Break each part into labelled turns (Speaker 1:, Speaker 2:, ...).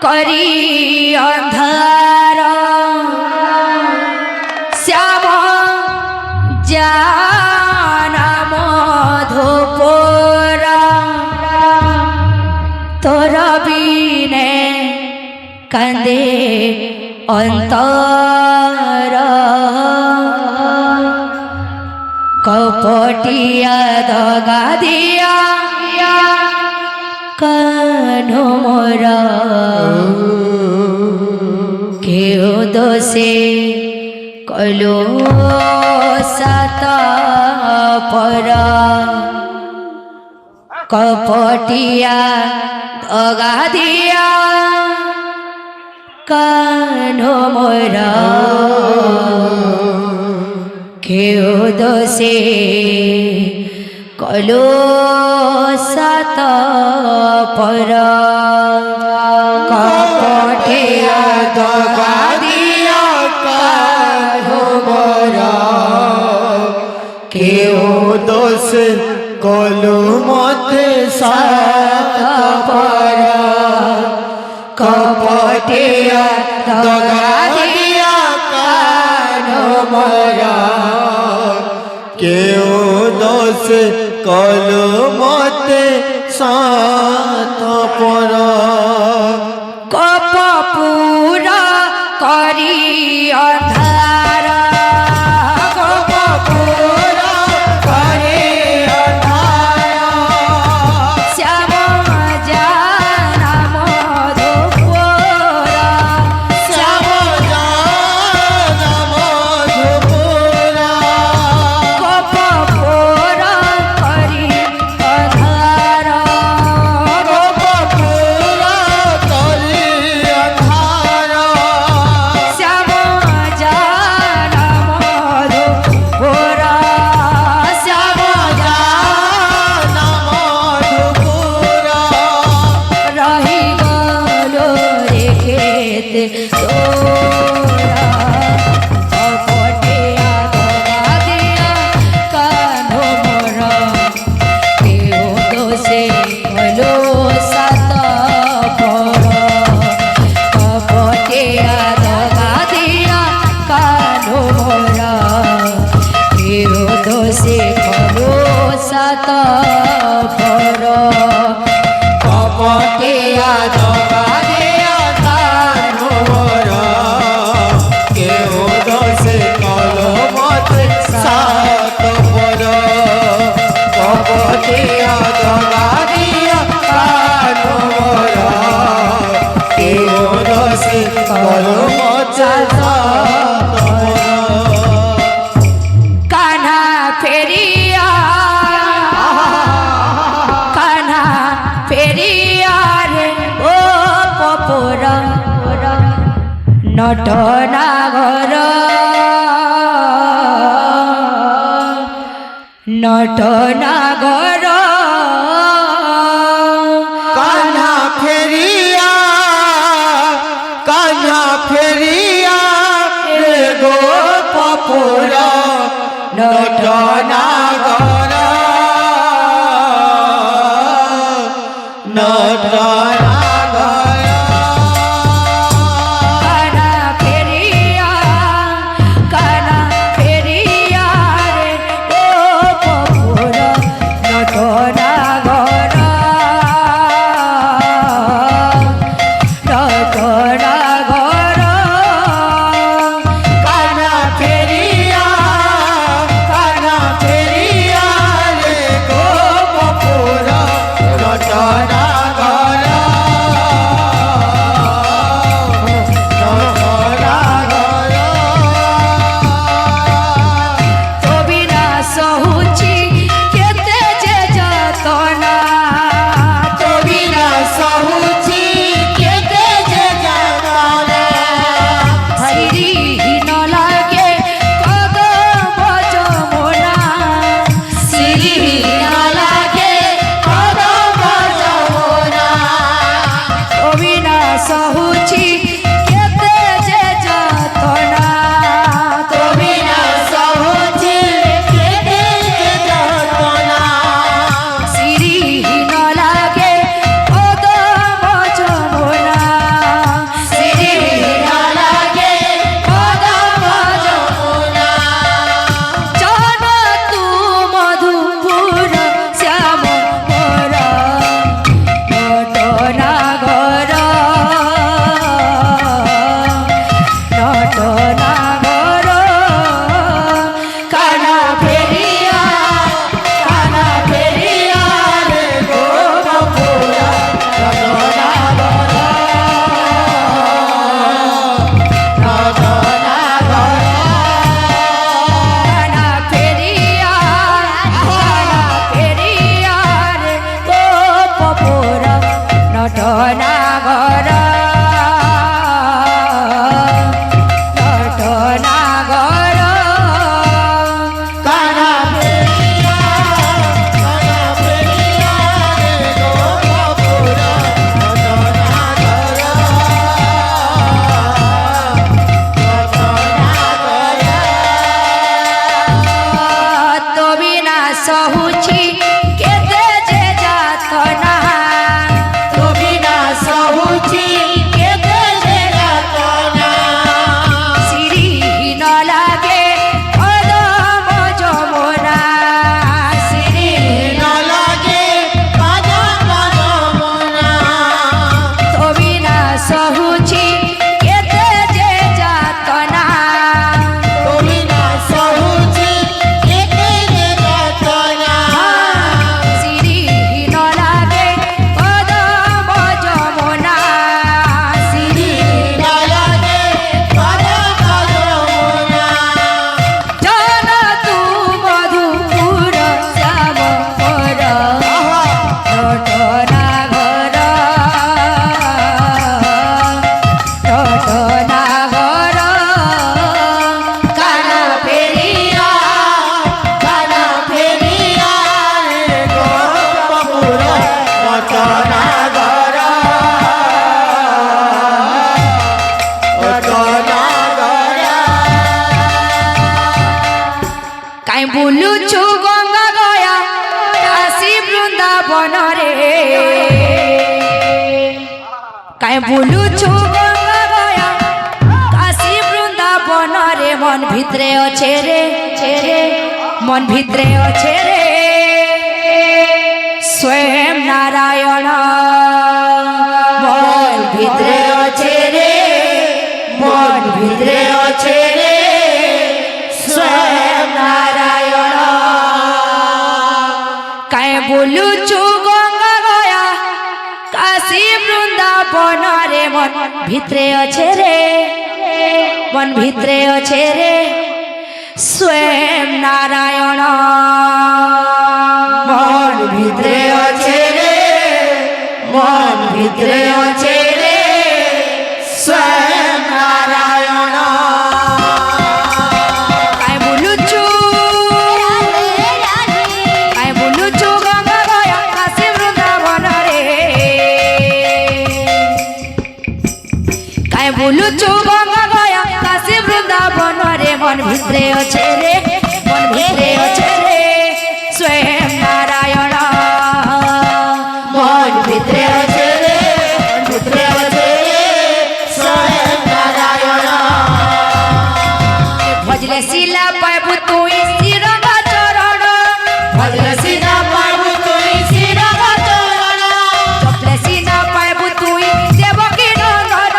Speaker 1: করি অন্ধার শ্যাম জানা মধুপুর তোর বিনে কান্দে অন্তর কপটিয়া দগা দিয়া কানো মোরা কেউ দোষে কলো সাত পর কপটিয়া দগা দিয়া কানো মোরা কেউ দোষে কলো সাত পর কপটিয়া দগা দিয়া কানো মোরা
Speaker 2: কেউ দোষ কলু মতে সাত পর
Speaker 1: কপটিয়া দগা দিয়া কানো মোরা
Speaker 2: কেউ দোষ কলু মতে সাত পর
Speaker 1: কপপুরা করি অন্ধার কপপুরা করি অন্ধার শ্যাম জানা মধুপুর
Speaker 2: শ্যাম জানা মধুপুর
Speaker 1: কপপুরা করি অন্ধার
Speaker 2: কপপুরা করি অন্ধার
Speaker 1: শ্যাম জানা মধুপুর শ্যাম
Speaker 2: জানা মধুপুর
Speaker 1: রহি গল রেখেতে তোরা কপটিয়া দগা দিয়া কানো মোরা কেউ দোষে হলো সাত পর কপটিয়া দগা দিয়া কানো মোরা কেউ দোষে হলো সাত পর কপটিয়া দগা দিয়া কানো মোরা
Speaker 2: কেউ দোষে কলো মতে সাত পর কপটিয়া দগা দিয়া কানো মোরা কেউ দোষে কলো মতে সাত পর
Speaker 1: কানা ফেরিয়া কানা ফেরিয়া রে ও পপুরা নটনাগর নটনাগর
Speaker 2: কাन्हा फेरिया रे गो पपुरा नटनागर नटनागर
Speaker 1: কানা ফেরিয়া রে ও পপুরা নটনাগর নটনাগর
Speaker 2: कान्हा फेरिया रे गो पपुरा नटनागर
Speaker 1: বুলুছু গঙ্গা গয়া কাশী বৃন্দাবন রে কাই বুলুছু গঙ্গা গয়া কাশী বৃন্দাবন রে মন ভিতরে আছে রে মন ভিতরে আছে রে স্বয়ং নারায়ণ মন ভিতরে আছে রে মন ভিতরে আছে রে স্বয়ং নারায়ণ কাই বলুছু গঙ্গা গয়া কাশী বৃন্দাবন রে মন ভিতরে আছে রে মন ভিতরে আছে রে স্বয়ং নারায়ণ মন ভিতরে আছে রে মন ভিতরে আছে রে স্বয়ং নারায়ণ কাই বলুছু গঙ্গা গয়া কাশী বৃন্দাবন রে কাই বলুছু গঙ্গা গয়া কাশী বৃন্দাবন রে মন ভিতরে আছে রে মন ভিতরে আছে রে স্বয়ং নারায়ণ মন ভিতরে আছে রে মন ভিতরে আছে রে স্বয়ং নারায়ণ ভজলে শিলা পাইবু তুই শিরঙ্গ চরণ ভজলে শিলা পাইবু তুই শিরঙ্গ চরণ জপলে শিলা পাইবু তুই দেবকী নন্দন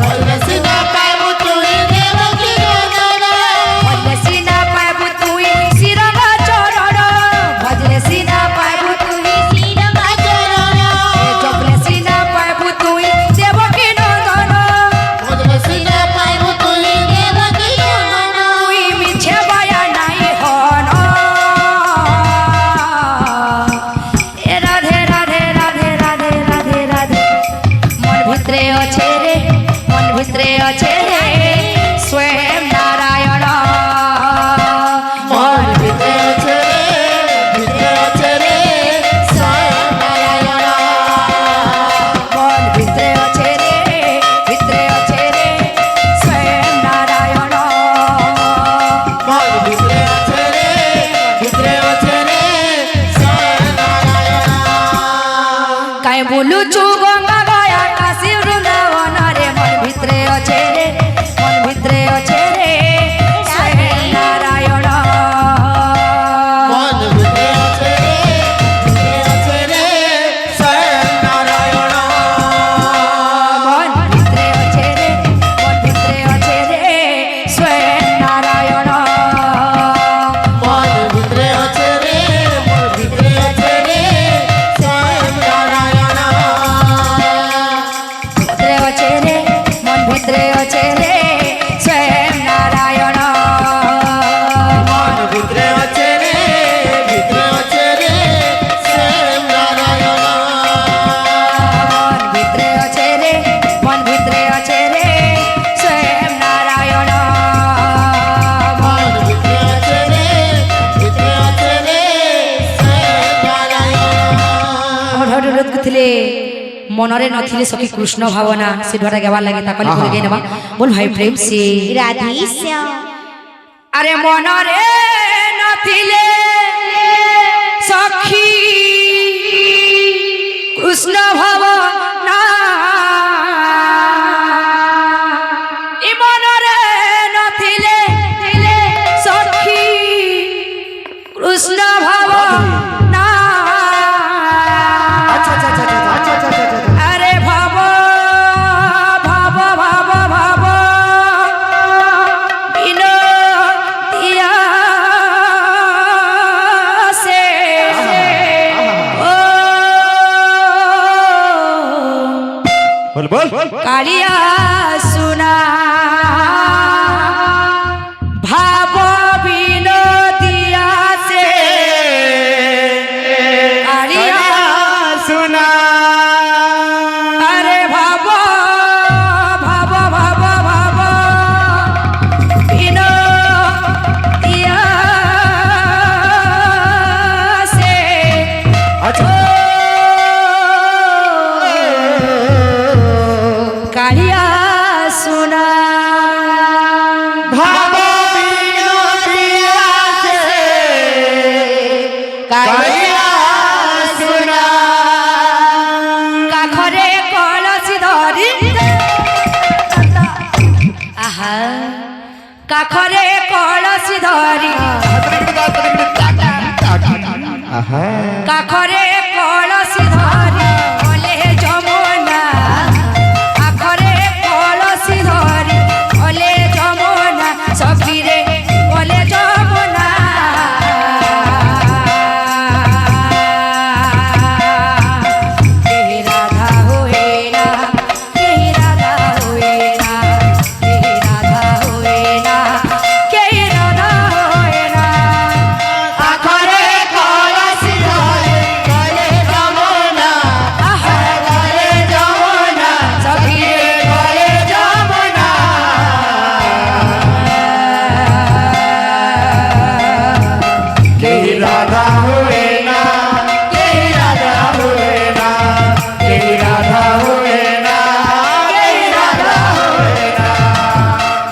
Speaker 1: ভজলে শিলা পাইবু তুই দেবকী নন্দন ভজলে শিলা পাইবু তুই শিরঙ্গ চরণ ভজলে শিলা পাইবু তুই শিরঙ্গ চরণ জপলে শিলা পাইবু তুই দেবকী নন্দন ভজলে শিলা পাইবু তুই দেবকী নন্দন তুই মিছে বায়া নাই হন এ রাধে রাধে রাধে রাধে রাধে রাধে মন ভিতরে আছে রে মন ভিতরে আছে রে স্বয়ং নারায়ণ মন ভিতরে আছে রে ভিতরে আছে রে স্বয়ং নারায়ণ মন ভিতরে আছে রে ভিতরে আছে রে স্বয়ং নারায়ণ
Speaker 2: মন ভিতরে আছে রে ভিতরে আছে রে স্বয়ং নারায়ণ
Speaker 1: কাই বলুছু গঙ্গা গয়া কাশী বৃন্দাবন রে মন ভিতরে আছে রে মন ভিতরে আছে রে স্বয়ং নারায়ণ
Speaker 2: মন ভিতরে আছে রে ভিতরে আছে রে স্বয়ং নারায়ণ
Speaker 1: মন ভিতরে আছে রে মন ভিতরে আছে রে স্বয়ং নারায়ণ
Speaker 2: মন ভিতরে আছে রে মন ভিতরে আছে রে স্বয়ং নারায়ণ
Speaker 1: ভিতরে আছে রে মন ভিতরে আছে রে স্বয়ং নারায়ণ
Speaker 2: মন ভিতরে আছে রে ভিতরে আছে রে স্বয়ং নারায়ণ
Speaker 1: মন ভিতরে আছে রে মন ভিতরে আছে রে স্বয়ং নারায়ণ
Speaker 2: মন ভিতরে আছে রে ভিতরে আছে রে স্বয়ং নারায়ণ
Speaker 1: আমার ভাবে অনুরোধ করଥିଲେ মনরে নথিলে সখী কৃষ্ণ ভাবনা সে ঢোরা গাবার লাগে তাকলি করে গে নেবা বল ভাই প্রেম সে
Speaker 3: রাধেশ্যাম
Speaker 1: আরে মনরে নথিলে সখী কৃষ্ণ ভাবনা ই মনরে নথিলে সখী কৃষ্ণ ভাবনা
Speaker 2: আচ্ছা আচ্ছা আচ্ছা আচ্ছা আচ্ছা আচ্ছা
Speaker 1: আরে ভাব ভাব ভাব ভাব বিনতিয়া সে ও
Speaker 2: বল বল
Speaker 1: কালিয়া সুনা ভাব বিনতিয়া সে কালিয়া
Speaker 2: শোনা
Speaker 1: আরে ভাব ভাব ভাব ভাব বিনতিয়া সে
Speaker 2: আচ্ছা
Speaker 1: কালিয়া কাখরে কলসি ধরি কাখরে কলসি ধরি বলে যমুনা কাখরে কলসি ধরি বলে যমুনা সফিরে বলে যমুনা কেহি রাধা হুয়ে না কেহি রাধা হুয়ে না কেহি রাধা হুয়ে না কেহি রাধা হুয়ে না
Speaker 2: আখরে কলসি ধরে বলে যমুনা বলে যমুনা
Speaker 1: সফিরে
Speaker 2: বলে যমুনা কেহি রাধা হুয়ে না কেহি রাধা হুয়ে না কেহি রাধা হুয়ে না কেহি রাধা হুয়ে না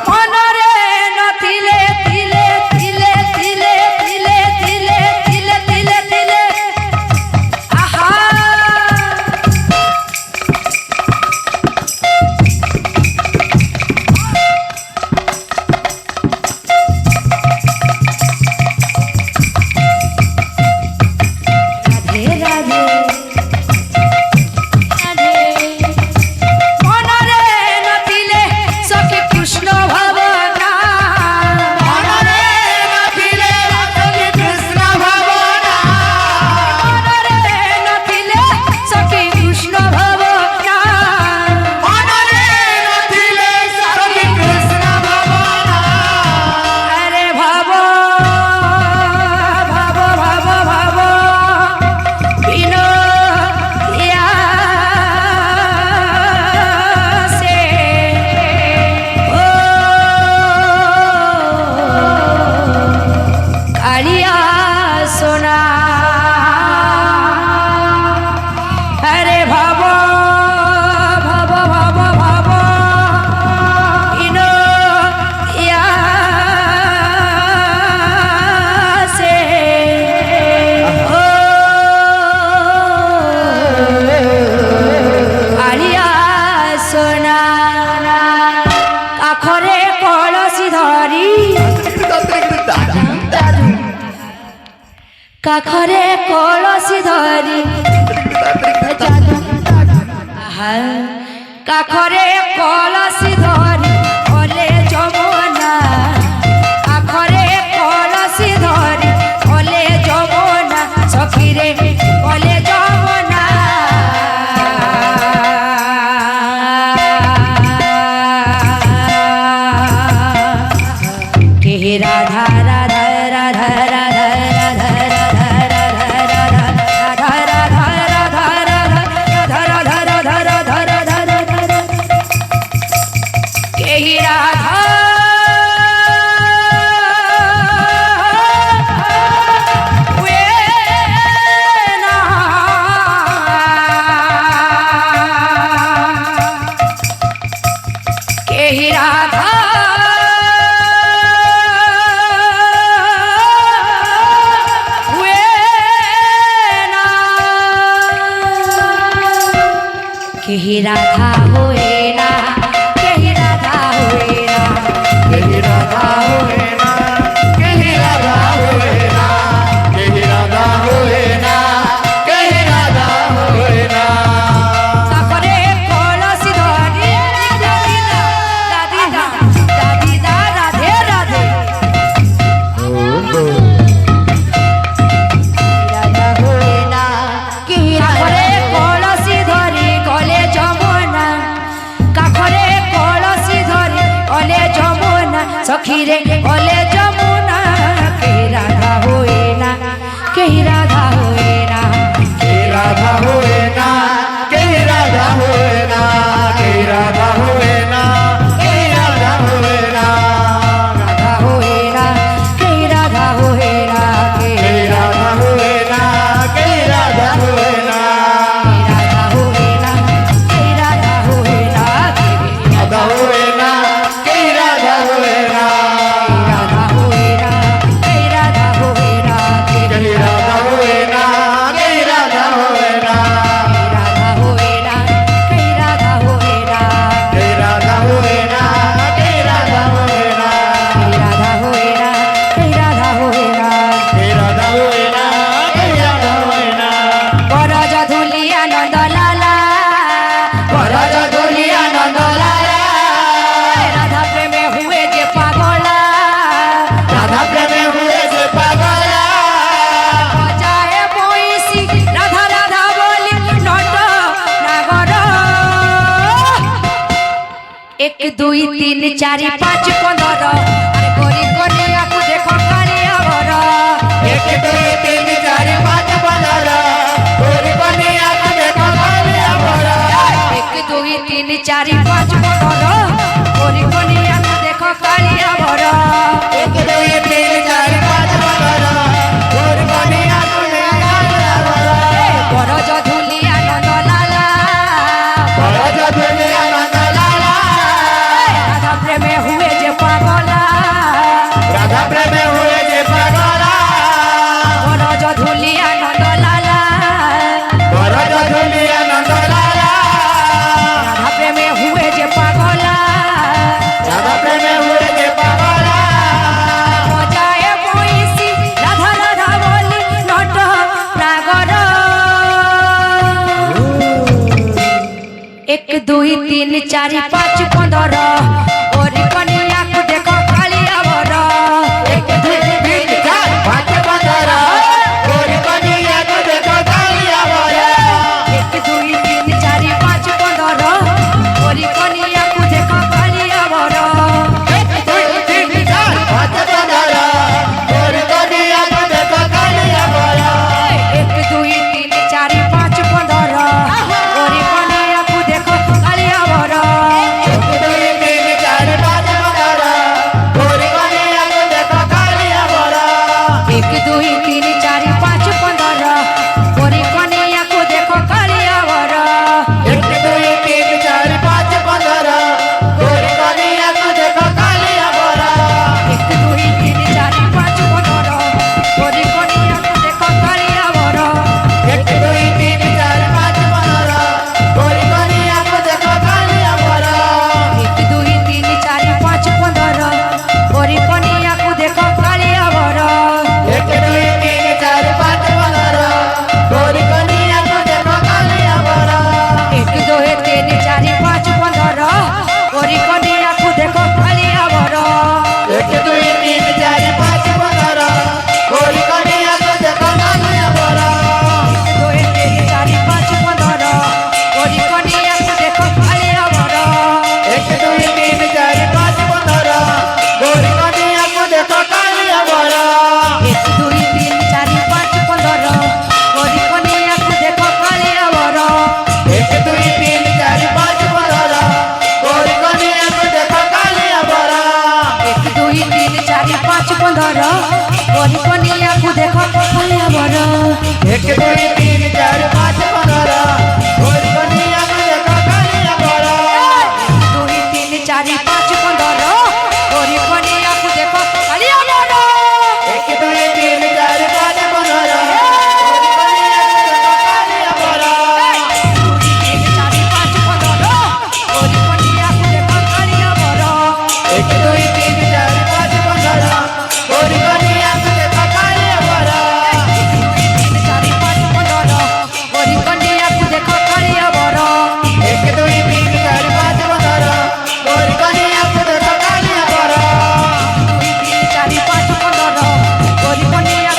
Speaker 1: মনরে নথিলে তিলে তিলে তিলে তিলে তিলে তিলে তিলে তিলে আহা রাধে রাধে রাধে মনরে নথিলে সখী কৃষ্ণ ভাবনা
Speaker 2: মনরে নথিলে সখী কৃষ্ণ ভাবনা
Speaker 1: মনরে নথিলে সখী কৃষ্ণ ভাবনা
Speaker 2: মনরে নথিলে সখী কৃষ্ণ ভাবনা
Speaker 1: আরে ভাব ভাব ভাব ভাব বিনো ইয়া সে ও কালিয়া সোনা আরে ভাব ভাব ভাব ভাব বিনো ইয়া সে ও কালিয়া সোনা কাখরে কলসি ধরি কাখরে কলসি ধরি আহা, কাখরে কলসি ধরি বলে যমুনা কাখরে কলসি ধরি বলে যমুনা সখীরে বলে যমুনা কেহি রাধা রাধা রাধা রাধা রাধা রাধা রাধা রাধা রাধা রাধা রাধা রাধা রাধা রাধা রাধা রাধা কেহি রাধা হুয়ে না কেহি রাধা হুয়ে না কেহি রাধা হুয়ে না কেহি রাধা হুয়ে না
Speaker 2: কেহি রাধা হুয়ে না কেহি রাধা হুয়ে না কেহি রাধা হুয়ে না কেহি রাধা হুয়ে না
Speaker 1: কাখরে কলসি ধরি দাদিদা দাদিদা দাদিদা রাধে রাধে
Speaker 2: রাধা হুয়ে না কেহি
Speaker 1: কাখরে কলসি ধরি গলে যমুনা एक दुई तीन चारि पाँच पंदर अरे गोरी कनिया को देखो कालिया बर
Speaker 2: एक दुई तीन चार पाँच पंदर गोरी कनिया को देखो कालिया बर
Speaker 1: एक दुई तीन चारि पाँच पंदर गोरी कनिया को देखो कालिया बर
Speaker 2: एक दुई तीन चार पाँच पंदर गोरी कनिया को देखो कालिया बर
Speaker 1: बर जधुलिया नंद लाला
Speaker 2: बड़ा जधुलिया नंद लाला
Speaker 1: राधा प्रेम हुए जे पागला
Speaker 2: राधा प्रेम हुए जे पागला
Speaker 1: बर जधुलिया नंद लाला
Speaker 2: बड़ा जधुलिया नंद लाला
Speaker 1: राधा प्रेम हुए जे पागला
Speaker 2: राधा प्रेम हुए जे पागला
Speaker 1: मजाए बइसी राधा राधा बोली नट प्रागर एक दुई तीन चारि पाँच पंदर गोरी कनिया को देखो कालिया बर
Speaker 2: एक दुई तीन चार पाँच पंदर गोरी कनिया को देखो कालिया बर
Speaker 1: एक दुई तीन चारि पाँच पंदर गोरी कनिया को देखो कालिया बर
Speaker 2: एक दुई तीन चार पाँच पंदर गोरी कनिया को देखो कालिया बर
Speaker 1: एक दुई तीन चारि पाँच पंदर गोरी कनिया को देखो कालिया बर
Speaker 2: एक दुई तीन चार पाँच पंदर गोरी कनिया को देखो कालिया बर
Speaker 1: एक दुई तीन चारि पाँच पंदर गोरी कनिया को देखो कालिया बर
Speaker 2: एक दुई तीन चार पाँच पंदर गोरी कनिया को देखो कालिया बर
Speaker 1: एक दुई तीन चारि पाँच पंदर गोरी कनिया को देखो कालिया बर
Speaker 2: एक दुई तीन चार पाँच पंदर गोरी कनिया को देखो कालिया बर
Speaker 1: एक दुई तीन चारि पाँच पंदर गोरी कनिया को देखो कालिया बर
Speaker 2: एक दुई तीन चार पाँच पंदर गोरी कनिया को देखो कालिया बर
Speaker 1: एक दुई तीन चारि पाँच पंदर गोरी कनिया को देखो कालिया बर
Speaker 2: एक दुई तीन चार पाँच पंदर गोरी कनिया को देखो कालिया बर
Speaker 1: दुई तीन चारि पाँच पंदर गोरी कनिया को देखो कालिया बर
Speaker 2: एक दुई तीन चार पाँच पंदर गोरी कनिया को देखो कालिया बर
Speaker 1: एक दुई तीन चारि पाँच पंदर गोरी कनिया को देखो कालिया बर
Speaker 2: एक दुई तीन चार पाँच पंदर गोरी कनिया को देखो कालिया बर
Speaker 1: एक दुई तीन चारि पाँच पंदर गोरी कनिया को देखो कालिया बर
Speaker 2: एक दुई तीन चार पाँच पंदर गोरी कनिया को देखो कालिया बर
Speaker 1: दुई तीन चारि पाँच पंदर गोरी कनिया को देखो कालिया बर
Speaker 2: एक दुई तीन चार पाँच पंदर गोरी कनिया को देखो कालिया बर
Speaker 1: दुई तीन चारि पाँच पंदर गोरी कनिया को देखो कालिया बर
Speaker 2: एक दुई तीन चार पाँच पंदर गोरी कनिया को देखो कालिया बर
Speaker 1: तीन चारि पाँच पंदर गोरी कनिया को देखो कालिया बर
Speaker 2: एक दुई तीन चार पाँच पंदर गोरी कनिया को देखो कालिया बर
Speaker 1: दुई तीन चारि पाँच पंदर गोरी कनिया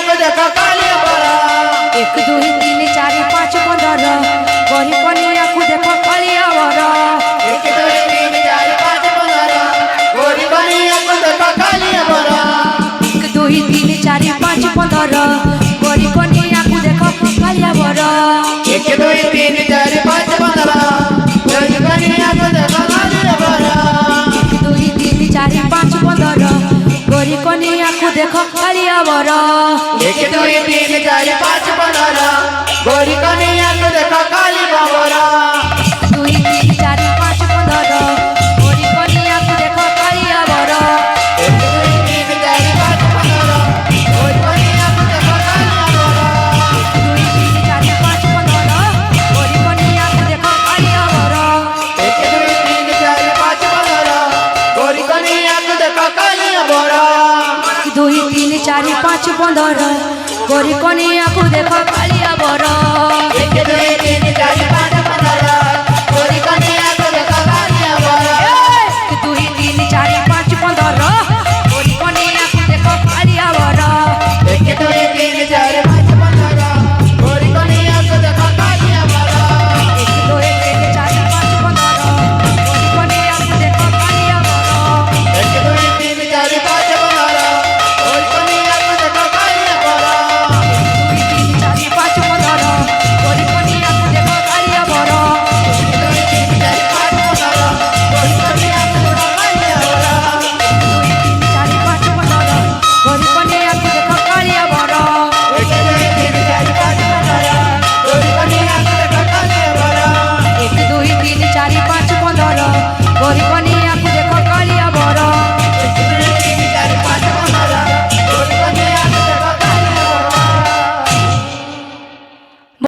Speaker 1: को देखो कालिया बर
Speaker 2: एक दुई तीन चार पाँच पंदर गोरी कनिया को देखो कालिया बर
Speaker 1: एक दुई तीन चारि पाँच पंदर गोरी कनिया को देखो कालिया बर
Speaker 2: एक दुई तीन चार पाँच पंदर गोरी कनिया को देखो कालिया बर
Speaker 1: एक दुई तीन चारि पाँच पंदर गोरी कनिया को देखो कालिया बर
Speaker 2: एक दुई तीन चार पाँच पंदर गोरी कनिया को देखो कालिया बर
Speaker 1: एक दुई तीन चारि पाँच पंदर गोरी कनिया को देखो कालिया बर
Speaker 2: एक दुई तीन चार पाँच पंदर गोरी कनिया को देखो कालिया बर
Speaker 1: दुई तीन चारि पाँच पंदर गोरी कनिया को देखो कालिया बर
Speaker 2: एक दुई तीन चार पाँच पंदर गोरी कनिया को देखो कालिया बर
Speaker 1: दुई तीन चारि पाँच पंदर गोरी कनिया को देखो कालिया बर
Speaker 2: एक दुई तीन चार पाँच पंदर गोरी कनिया को देखो कालिया बर
Speaker 1: दुई तीन चारि पाँच पंदर गोरी कनिया को देखो कालिया बर